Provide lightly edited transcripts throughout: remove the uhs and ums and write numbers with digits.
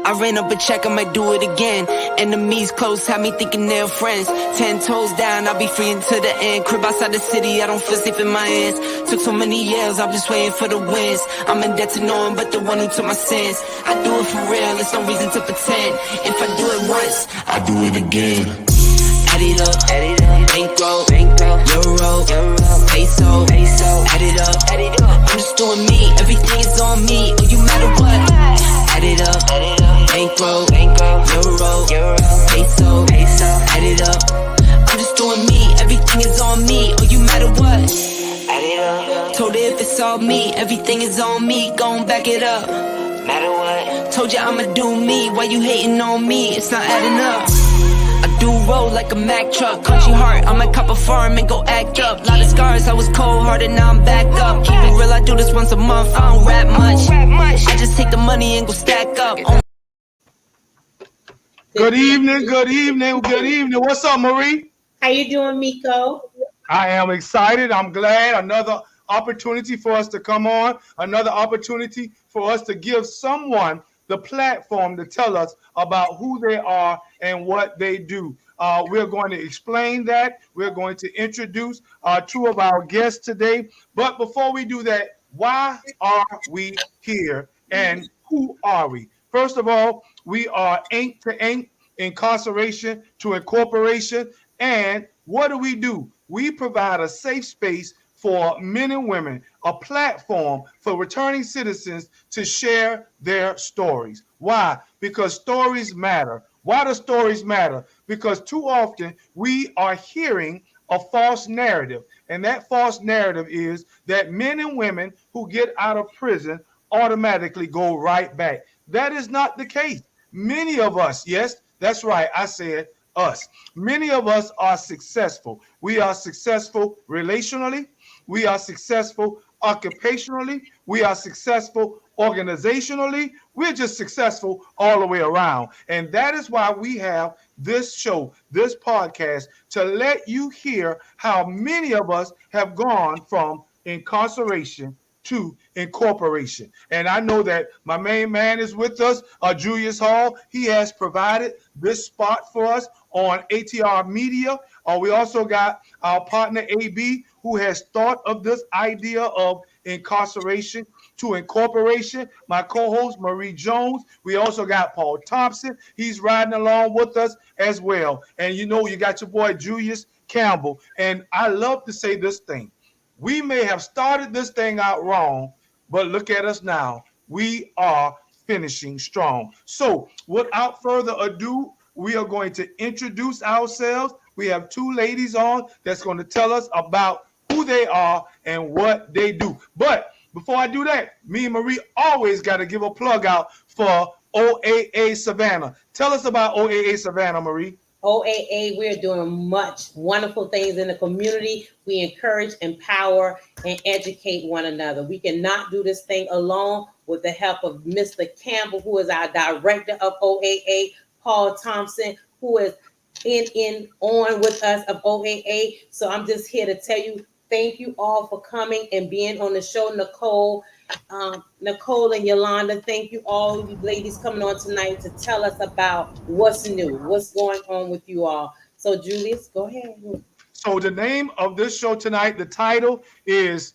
I ran up a check, I might do it again. Enemies close, have me thinking they're friends. 10 toes down, I'll be free until the end. Crib outside the city, I don't feel safe in my hands. Took so many years, I'm just waiting for the wins. I'm in debt to no one but the one who took my sins. I do it for real, there's no reason to pretend. If I do it once, I do it again. Add it up, bankroll, euro, peso, add it up, I'm just doing me, everything is on me, oh you matter what. Add it up, bankroll, euro, peso, add it up, I'm just doing me, everything is on me, oh you matter what. Add it up, told her if it's all me, everything is on me, gon' back it up. Matter what, told you I'ma do me, why you hating on me, it's not adding up. I do roll like a Mack truck, country heart, I might cop a farm and go act up. Lot of scars, I was cold-hearted, now I'm back up. Keep it real, I do this once a month, I don't rap much. I just take the money and go stack up. Good evening. What's up, Marie? How you doing, Miko? I am excited. I'm glad. Another opportunity for us to come on. Another opportunity for us to give someone the platform to tell us about who they are and what they do. We're going to explain that. We're going to introduce two of our guests today. But before we do that, why are we here and who are we? First of all, we are Inc to Inc, Incarceration to Incorporation. And what do? We provide a safe space for men and women, a platform for returning citizens to share their stories. Why? Because stories matter. Why do stories matter? Because too often we are hearing a false narrative. And that false narrative is that men and women who get out of prison automatically go right back. That is not the case. Many of us, yes, that's right, I said us. Many of us are successful. We are successful relationally. We are successful occupationally. We are successful organizationally. We're just successful all the way around. And that is why we have this show, this podcast, to let you hear how many of us have gone from incarceration to incorporation. And I know that my main man is with us, Julius Hall. He has provided this spot for us on ATR Media. We also got our partner AB, who has thought of this idea of incarceration to incorporation. My co-host Marie Jones. We also got Paul Thompson. He's riding along with us as well. And you know, you got your boy Julius Campbell. And I love to say this thing. We may have started this thing out wrong, but look at us now. We are finishing strong. So without further ado, we are going to introduce ourselves. We have two ladies on that's going to tell us about who they are and what they do. But before I do that, me and Marie always got to give a plug out for OAA Savannah. Tell us about OAA Savannah, Marie. OAA, we're doing much wonderful things in the community. We encourage, empower, and educate one another. We cannot do this thing alone with the help of Mr. Campbell, who is our director of OAA, Paul Thompson, who is on with us of OAA. So I'm just here to tell you, thank you all for coming and being on the show. Nicole and Yolanda, thank you all you ladies coming on tonight to tell us about what's new, what's going on with you all. So Julius, go ahead. So the name of this show tonight, the title is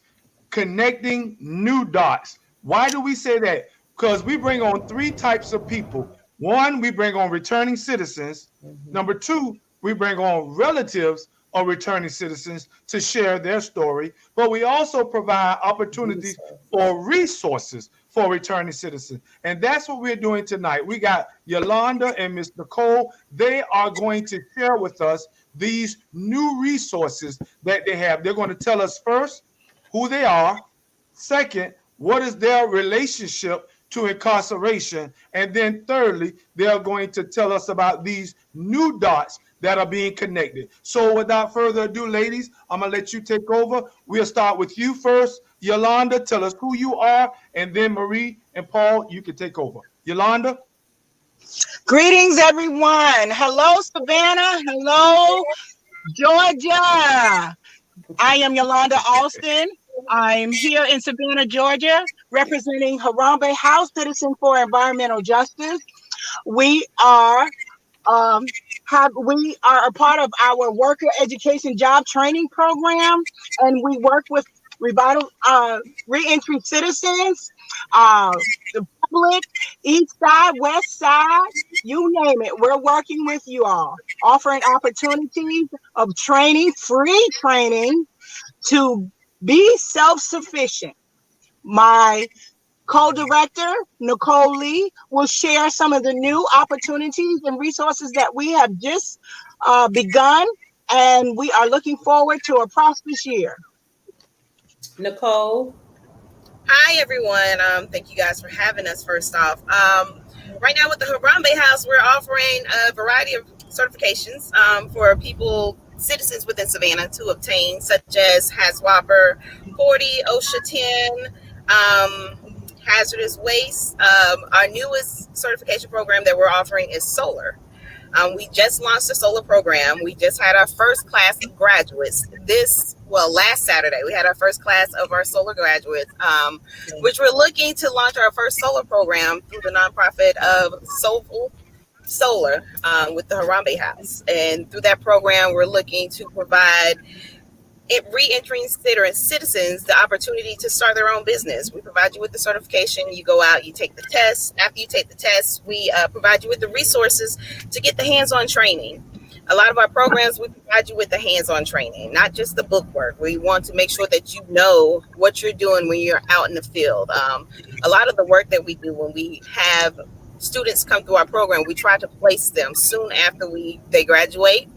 Connecting New Dots. Why do we say that? Because we bring on three types of people. One, we bring on returning citizens. Number two, we bring on relatives of returning citizens to share their story. But we also provide opportunities for resources for returning citizens. And that's what we're doing tonight. We got Yolanda and Miss Nicole. They are going to share with us these new resources that they have. They're going to tell us first who they are. Second, what is their relationship to incarceration. And then thirdly, they're going to tell us about these new dots that are being connected. So without further ado, ladies, I'm going to let you take over. We'll start with you first. Yolanda, tell us who you are. And then Marie and Paul, you can take over. Yolanda? Greetings, everyone. Hello, Savannah. Hello, Georgia. I am Yolanda Alston. I'm here in Savannah, Georgia, representing Harambe House Citizen for Environmental Justice. We are we are a part of our worker education job training program, and we work with reentry citizens, the public, east side, west side, you name it. We're working with you all, offering opportunities of training, free training to be self-sufficient. My co-director, Nicole Lee, will share some of the new opportunities and resources that we have just begun, and we are looking forward to a prosperous year. Nicole? Hi, everyone. Thank you guys for having us, first off. Right now with the Harambe House, we're offering a variety of certifications for citizens within Savannah to obtain, such as HAZWOPER 40, OSHA 10, hazardous waste. Our newest certification program that we're offering is solar. We just launched the solar program. We just had our first class of graduates last Saturday. We had our first class of our solar graduates, which we're looking to launch our first solar program through the nonprofit of Soulful Solar with the Harambe House. And through that program, we're looking to provide re-entering citizens the opportunity to start their own business. We provide you with the certification. You go out, you take the test. After you take the test, we provide you with the resources to get the hands-on training. A lot of our programs, we provide you with the hands-on training, not just the book work. We want to make sure that you know what you're doing when you're out in the field. A lot of the work that we do when we have students come through our program, we try to place them soon after they graduate.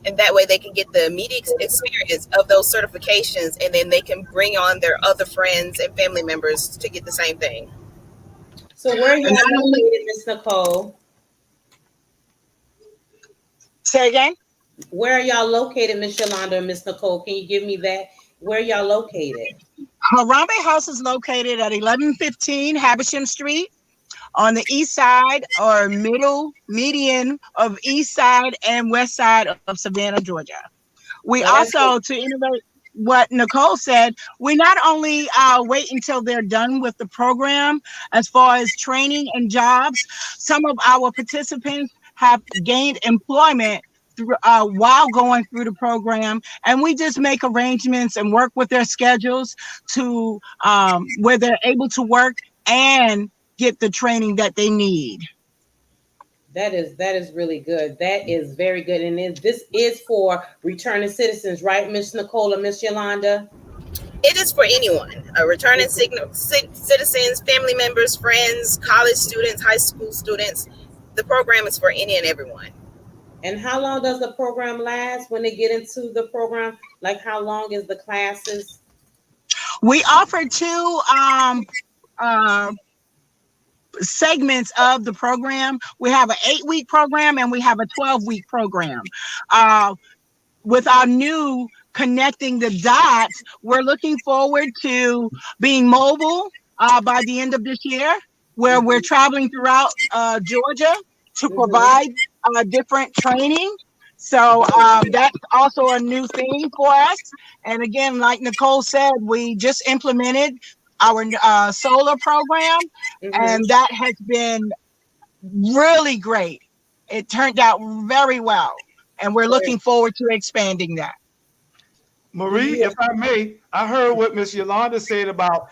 And that way they can get the immediate experience of those certifications, and then they can bring on their other friends and family members to get the same thing. So where are you located, Ms. Nicole? Say again? Where are y'all located, Ms. Yolanda and Ms. Nicole? Can you give me that? Where are y'all located? Harambe House is located at 1115 Habersham Street, on the east side or median of east side and west side of Savannah, Georgia. We also, to innovate what Nicole said, we not only wait until they're done with the program as far as training and jobs, some of our participants have gained employment while going through the program, and we just make arrangements and work with their schedules to where they're able to work and get the training that they need. That is really good. That is very good. And this is for returning citizens, right, Ms. Nicole or Ms. Yolanda? It is for anyone, returning citizens, family members, friends, college students, high school students. The program is for any and everyone. And how long does the program last when they get into the program? Like, how long is the classes? We offer two segments of the program. We have an 8-week program and we have a 12-week program. With our new Connecting the Dots, we're looking forward to being mobile by the end of this year, where we're traveling throughout Georgia to provide different training. So that's also a new thing for us. And again, like Nicole said, we just implemented our solar program, and that has been really great. It turned out very well, and we're looking forward to expanding that. Marie, if I may, I heard what Miss Yolanda said about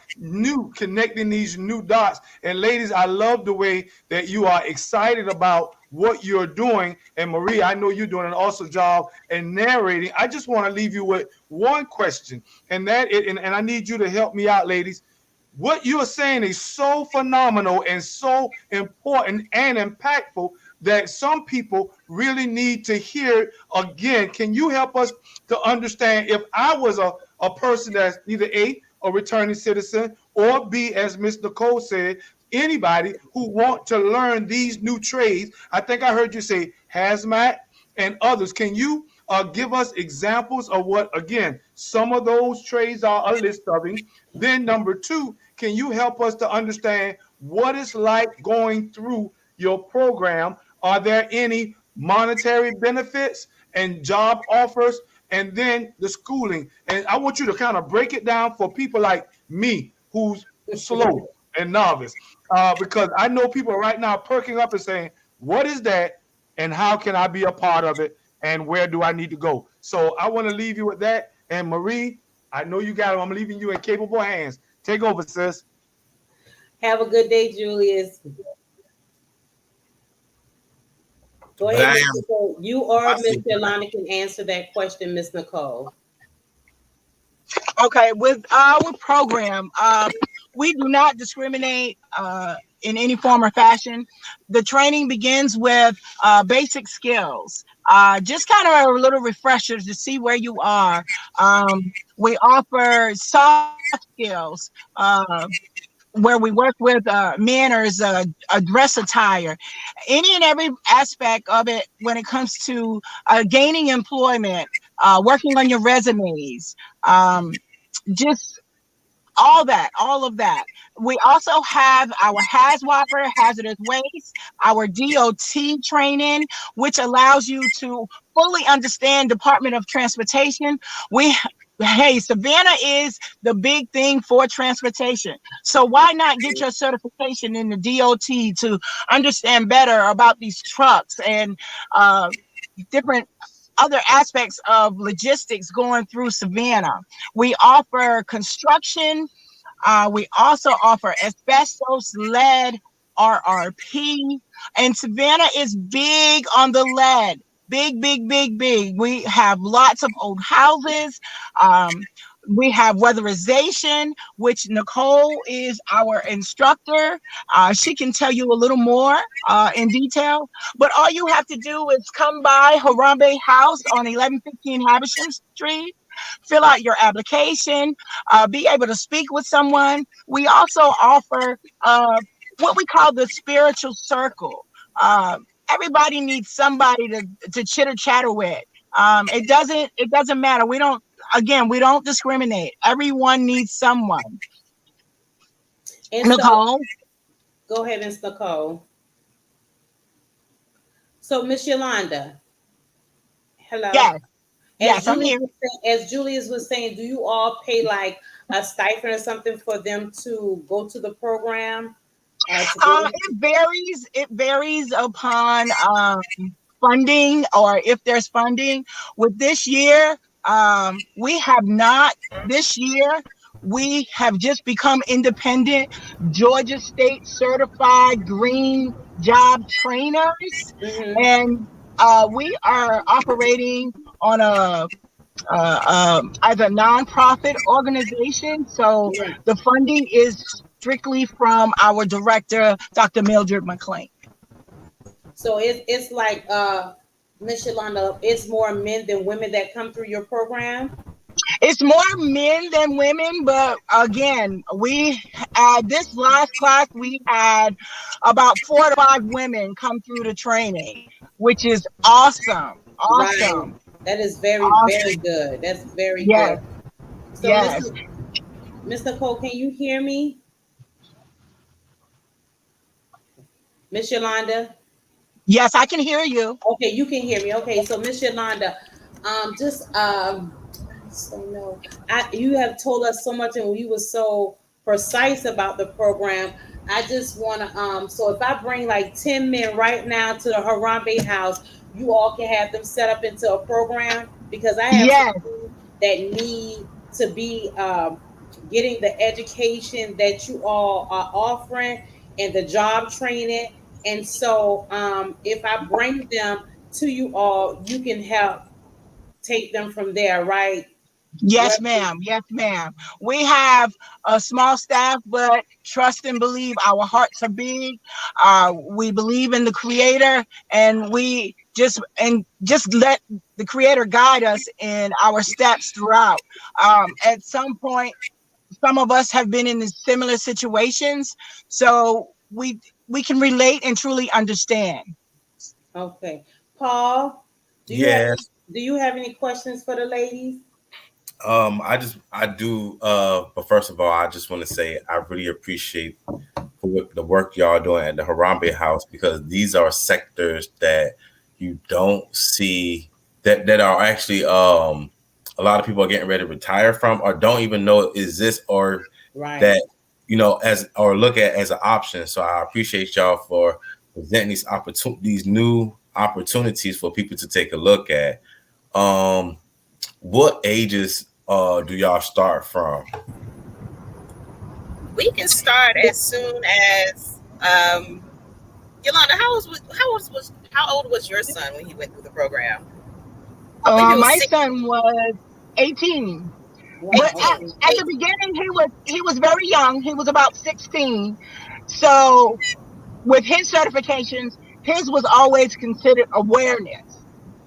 connecting these new dots. And ladies, I love the way that you are excited about what you're doing. And Marie, I know you're doing an awesome job in narrating. I just want to leave you with one question, and I need you to help me out, ladies. What you're saying is so phenomenal and so important and impactful that some people really need to hear again. Can you help us to understand, if I was a person that's either A, a returning citizen, or B, as Ms. Nicole said, anybody who want to learn these new trades? I think I heard you say hazmat and others. Can you give us examples of what, again, some of those trades are, a list of them? Then number two, can you help us to understand what it's like going through your program? Are there any monetary benefits and job offers? And then the schooling. And I want you to kind of break it down for people like me, who's slow and novice, because I know people right now perking up and saying, What is that? And how can I be a part of it? And where do I need to go? So I want to leave you with that. And Marie, I know you got it. I'm leaving you in capable hands. Take over, sis. Have a good day, Julius. Go ahead, Miss Nicole. You or Miss Yolanda can answer that question, Miss Nicole. Okay, with our program, we do not discriminate in any form or fashion. The training begins with basic skills, just kind of a little refreshers to see where you are. We offer soft skills. Where we work with manners, dress attire, any and every aspect of it when it comes to gaining employment, working on your resumes, just all of that. We also have our HAZWOPER, hazardous waste, our DOT training, which allows you to fully understand Department of Transportation. Hey, Savannah is the big thing for transportation. So why not get your certification in the DOT to understand better about these trucks and different other aspects of logistics going through Savannah. We offer construction. We also offer asbestos, lead, RRP, and Savannah is big on the lead. Big, big, big, big. We have lots of old houses. We have weatherization, which Nicole is our instructor. She can tell you a little more in detail. But all you have to do is come by Harambe House on 1115 Havisham Street, fill out your application, be able to speak with someone. We also offer what we call the spiritual circle. Everybody needs somebody to chitter chatter with. It doesn't matter. We don't discriminate. Everyone needs someone. And Nicole, go ahead, Miss Nicole. So, Miss Yolanda, hello. Yes, I'm here. As Julius was saying, do you all pay like a stipend or something for them to go to the program? It varies upon funding, or if there's funding. With this year, we have not. This year, we have just become independent, Georgia State certified green job trainers, and we are operating on as a nonprofit organization. So the funding is strictly from our director, Dr. Mildred McLean. So it's like Miss Yolanda, it's more men than women that come through your program? It's more men than women, but again, we this last class we had about 4 to 5 women come through the training, which is awesome. Awesome. Right. That is very, very good. That's very good. So yes. Miss Nicole, can you hear me? Miss Yolanda? Yes, I can hear you. Okay, you can hear me. Okay, so Miss Yolanda, you have told us so much, and you were so precise about the program. I just want to, so if I bring like 10 men right now to the Harambe House, you all can have them set up into a program, because I have people that need to be getting the education that you all are offering and the job training. And so if I bring them to you all, you can help take them from there, right? Yes, ma'am. Yes, ma'am. We have a small staff, but trust and believe, our hearts are big. We believe in the Creator, and we just let the Creator guide us in our steps throughout. At some point, some of us have been in similar situations, so we can relate and truly understand. Okay, Paul, do you have any questions for the ladies? I do. But first of all, I just want to say I really appreciate the work y'all doing at the Harambe House, because these are sectors that you don't see that are actually a lot of people are getting ready to retire from, or don't even know exist, or that as or look at as an option. So I appreciate y'all for presenting these new opportunities for people to take a look at. What ages do y'all start from? We can start as soon as Yolanda. How old was your son when he went through the program? My son was 18. But at the beginning, he was very young. He was about 16. So with his certifications, his was always considered awareness.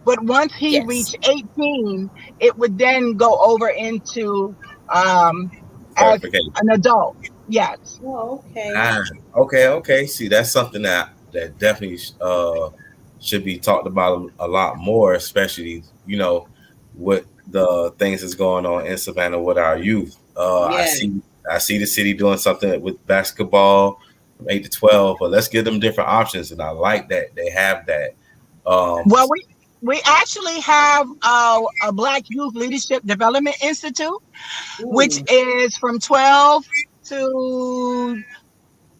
But once he reached 18, it would then go over into as an adult. Yes. Oh, okay. Okay. See, that's something that definitely should be talked about a lot more, especially, you know, with the things that's going on in Savannah with our youth. I see the city doing something with basketball from 8 to 12, but let's give them different options. And I like that they have that. Well, we actually have a Black Youth Leadership Development Institute, which is from 12 to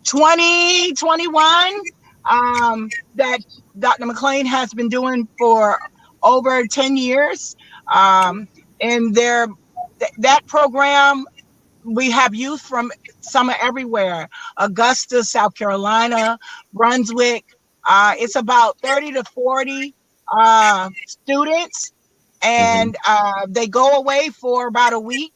2021, that Dr. McLean has been doing for over 10 years. And that program, we have youth from summer everywhere: Augusta, South Carolina, Brunswick. It's about 30 to 40 students, and they go away for about a week.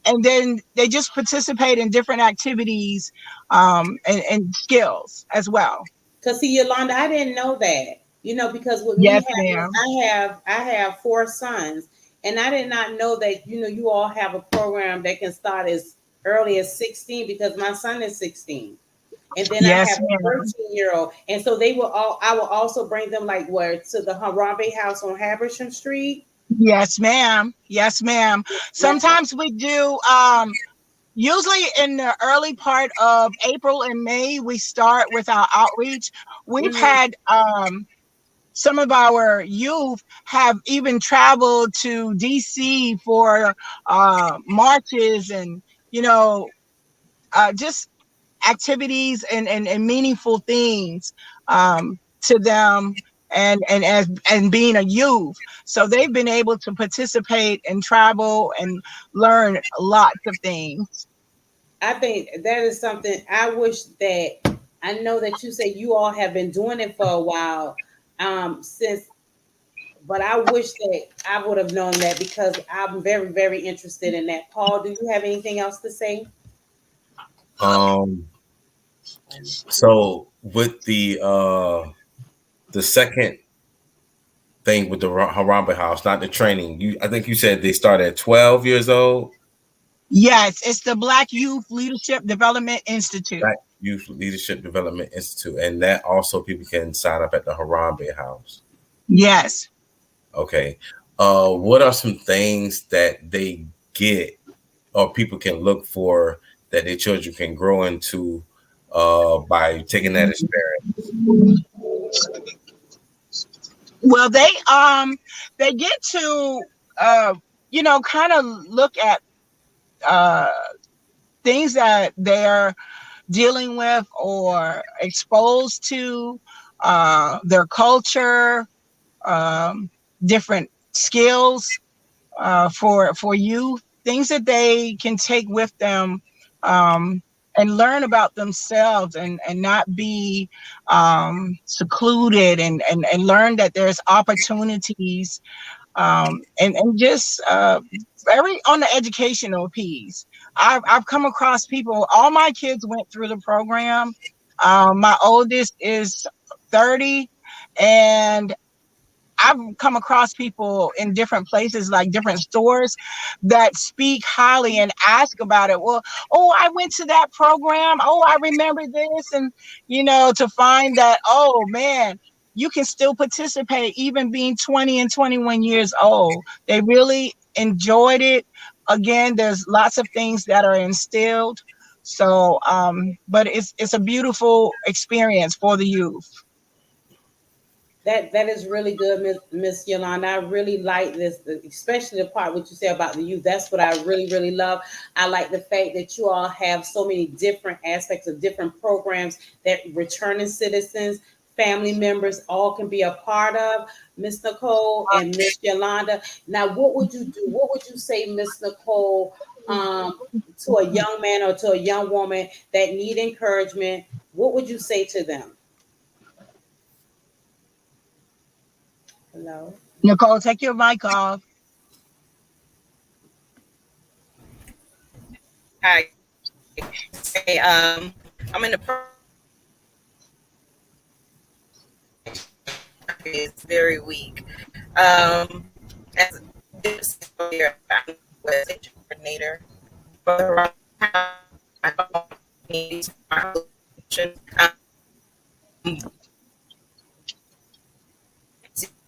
And then they just participate in different activities and skills as well. Because see, Yolanda, I didn't know that. You know, because with me, I have 4 sons, and I did not know that. You know, you all have a program that can start as early as 16, because my son is 16, and then I have a 13-year-old, and so they will all. I will also bring them to the Harambe House on Habersham Street. Yes, ma'am. Yes, ma'am. Sometimes we do, usually in the early part of April and May, we start with our outreach. We've had some of our youth have even traveled to DC for marches and, you know, just activities and meaningful things to them. And being a youth, so they've been able to participate and travel and learn lots of things. I think that is something I wish that I know that you say you all have been doing it for a while, but I wish that I would have known that, because I'm very, very interested in that. Paul, do you have anything else to say? So with the second thing with the Harambe House, not the training, I think you said they start at 12 years old? Yes, it's the Black Youth Leadership Development Institute. Black Youth Leadership Development Institute. And that also people can sign up at the Harambe House. Yes. Okay. What are some things that they get or people can look for that their children can grow into by taking that experience? Well, they get to you know, kind of look at things that they're dealing with or exposed to, their culture, different skills for youth, things that they can take with them and learn about themselves and not be secluded and learn that there's opportunities and just very on the educational piece. I've come across people, all my kids went through the program. My oldest is 30, and I've come across people in different places, like different stores, that speak highly and ask about it. Well, oh, I went to that program. Oh, I remember this. And, you know, to find that, oh, man, you can still participate even being 20 and 21 years old. They really enjoyed it. Again, there's lots of things that are instilled. So, but it's a beautiful experience for the youth. That is really good, Miss Yolanda. I really like this, especially the part what you say about the youth. That's what I really love. I like the fact that you all have so many different aspects of different programs that returning citizens, family members, all can be a part of. Miss Nicole and Miss Yolanda. Now, what would you do? What would you say, Miss Nicole, to a young man or to a young woman that need encouragement? What would you say to them? Hello. Nicole, take your mic off. Hi. Hey, I'm in the it's very weak. As a coordinator for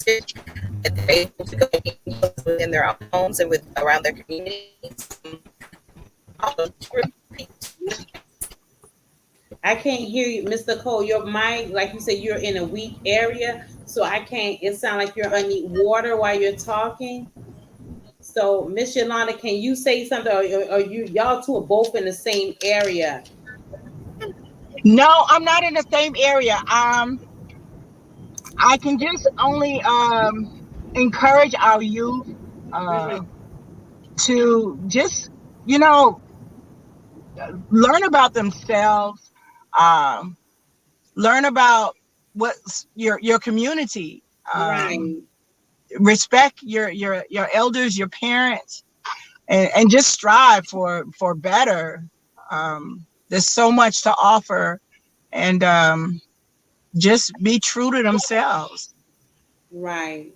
that they're able to go within their own homes and with around their communities. I can't hear you, Mr. Cole. Your mic, like you said, you're in a weak area, so I can't. It sounds like you're underwater while you're talking. So, Miss Yolanda, can you say something? Or y'all two are both in the same area? No, I'm not in the same area. I can just only encourage our youth to just, learn about themselves, learn about what's your community, Right. respect your elders, your parents, and just strive for better. There's so much to offer, and just be true to themselves. Right.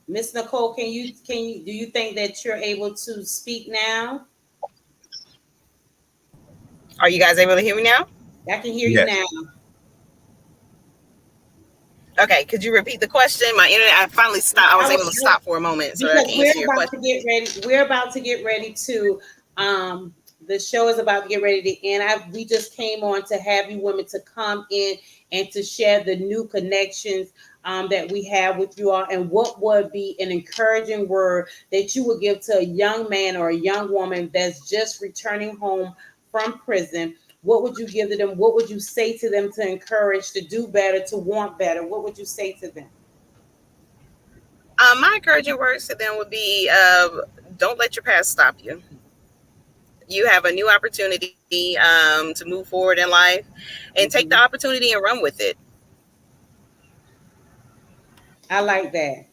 Miss Nicole, do you think that you're able to speak now? Are you guys able to hear me now? I can hear Yes. you now. Okay, could you repeat the question? My internet, I finally stopped. I was able to stop for a moment so I can answer your question. We're about to get ready to the show is about to get ready to end. We just came on to have you women to come in and to share the new connections that we have with you all, and what would be an encouraging word that you would give to a young man or a young woman that's just returning home from prison. What would you give to them? What would you say to them to encourage, to do better, to want better? What would you say to them? My encouraging words to them would be, don't let your past stop you. You have a new opportunity to move forward in life, and take the opportunity and run with it. I like that.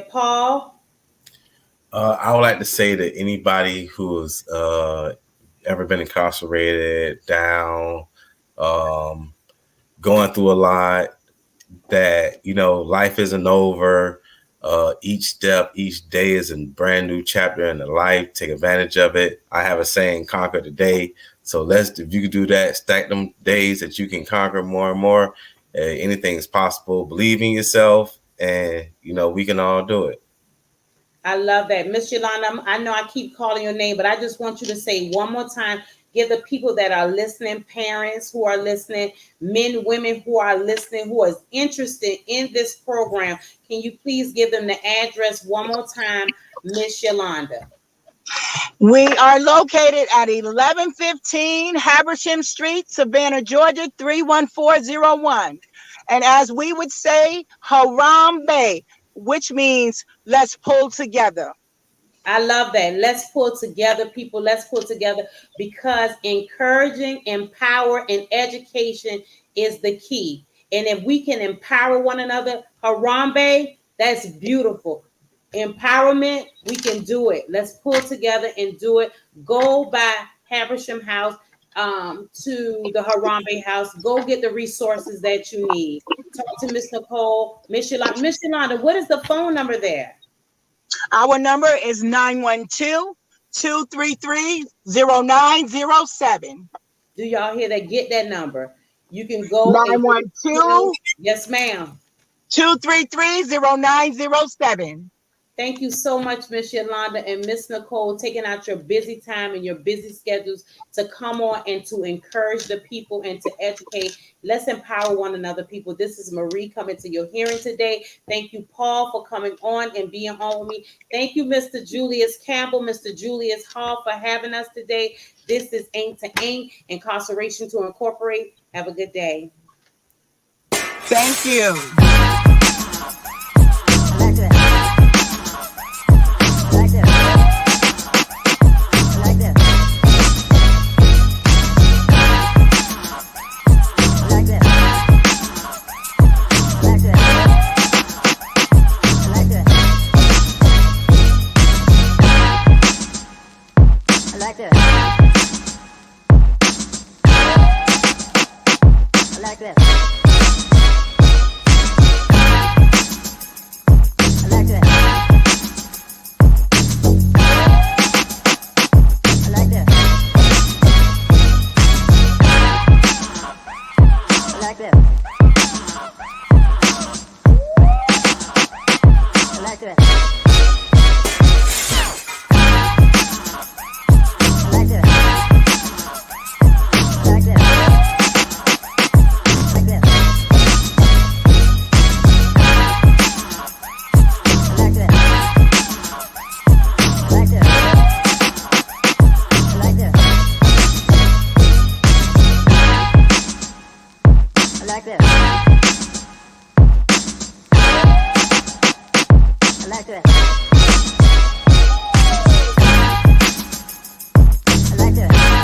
Paul? I would like to say that anybody who has ever been incarcerated, down, going through a lot, that, life isn't over. Each step, each day is a brand new chapter in the life. Take advantage of it. I have a saying, conquer the day. So if you can do that, stack them days that you can conquer more and more. Anything is possible. Believe in yourself, and we can all do it. I love that. Miss Yolanda, I know I keep calling your name, but I just want you to say one more time, give the people that are listening, parents who are listening, men, women who are listening, who are interested in this program, can you please give them the address one more time, Miss Yolanda? We are located at 1115 Habersham Street, Savannah, Georgia, 31401. And as we would say, Harambe, which means let's pull together. I love that. Let's pull together, people. Let's pull together, because encouraging, empower, and education is the key. And if we can empower one another, Harambe, that's beautiful. Empowerment, we can do it. Let's pull together and do it. Go by Habersham House to the Harambe House. Go get the resources that you need. Talk to Miss Nicole. Miss Yolanda. Miss Yolanda, what is the phone number there? Our number is 912-233-0907. Do y'all hear that? Get that number. You can go 912. Yes, ma'am. 233-0907. Thank you so much, Miss Yolanda and Miss Nicole, taking out your busy time and your busy schedules to come on and to encourage the people and to educate. Let's empower one another, people. This is Marie coming to your hearing today. Thank you, Paul, for coming on and being on with me. Thank you, Mr. Julius Campbell, Mr. Julius Hall, for having us today. This is Ain't to Ain't, Incarceration to Incorporate. Have a good day. Thank you. Like this.